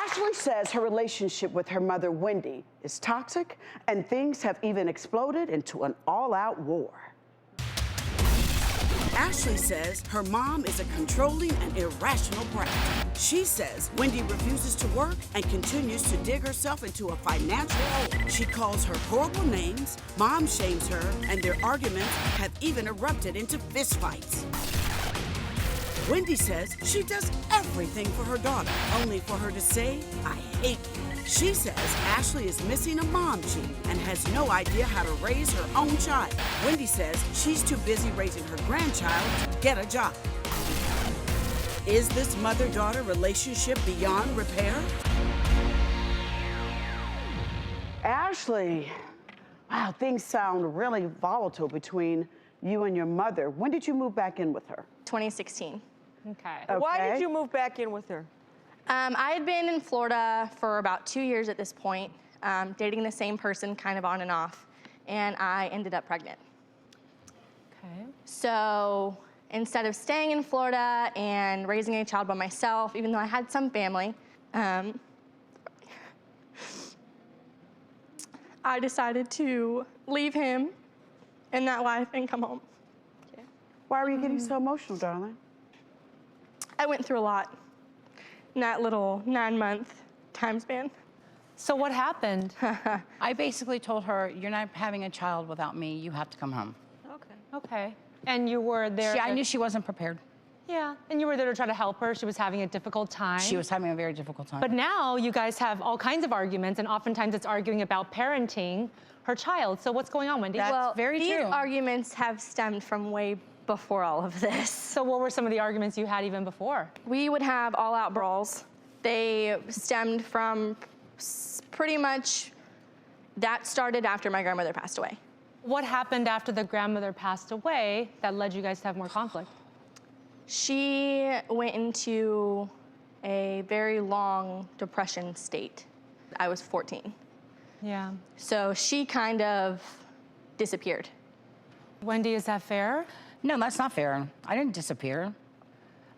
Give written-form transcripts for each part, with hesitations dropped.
Ashley says her relationship with her mother, Wendy, is toxic, and things have even exploded into an all-out war. Ashley says her mom is a controlling and irrational brat. She says Wendy refuses to work and continues to dig herself into a financial hole. She calls her horrible names, mom shames her, and their arguments have even erupted into fistfights. Wendy says she does everything for her daughter, only for her to say, "I hate you." She says Ashley is missing a mom gene and has no idea how to raise her own child. Wendy says she's too busy raising her grandchild to get a job. Is this mother-daughter relationship beyond repair? Ashley, wow, things sound really volatile between you and your mother. When did you move back in with her? 2016. Okay. Why did you move back in with her? I had been in Florida for about 2 years at this point, dating the same person kind of on and off, and I ended up pregnant. Okay. So instead of staying in Florida and raising a child by myself, even though I had some family, I decided to leave him and that life and come home. Okay. Why were you getting so emotional, darling? I went through a lot in that little 9-month time span. So what happened? I basically told her, "You're not having a child without me. You have to come home." Okay. Okay. And you were there. I knew she wasn't prepared. Yeah. And you were there to try to help her. She was having a difficult time. She was having a very difficult time. But now you guys have all kinds of arguments, and oftentimes it's arguing about parenting her child. So what's going on, Wendy? Well, very these true. arguments have stemmed from way before all of this. So what were some of the arguments you had even before? We would have all-out brawls. They stemmed from pretty much, that started after my grandmother passed away. What happened after the grandmother passed away that led you guys to have more conflict? She went into a very long depression state. I was 14. Yeah. So she kind of disappeared. Wendy, is that fair? No, that's not fair. I didn't disappear.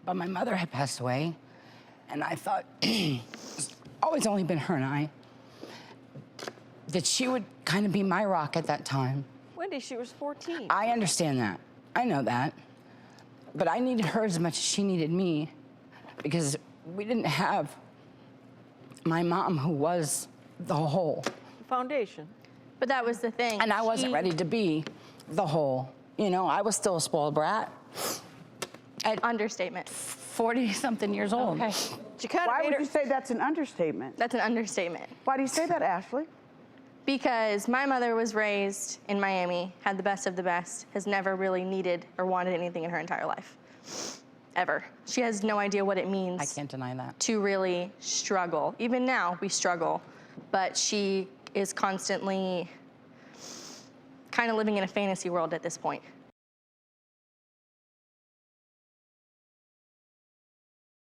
But my mother had passed away, and I thought, it's always only been her and I, that she would kind of be my rock at that time. Wendy, she was 14. I understand that. I know that. But I needed her as much as she needed me, because we didn't have my mom, who was the whole. Foundation. But that was the thing. And I wasn't ready to be the whole. You know, I was still a spoiled brat. At Understatement. 40-something years old. Okay. She kind Why of made would her... you say that's an understatement? That's an understatement. Why do you say that, Ashley? Because my mother was raised in Miami, had the best of the best, has never really needed or wanted anything in her entire life. Ever. She has no idea what it means. I can't deny that. To really struggle. Even now, we struggle. But she is constantly kind of living in a fantasy world at this point.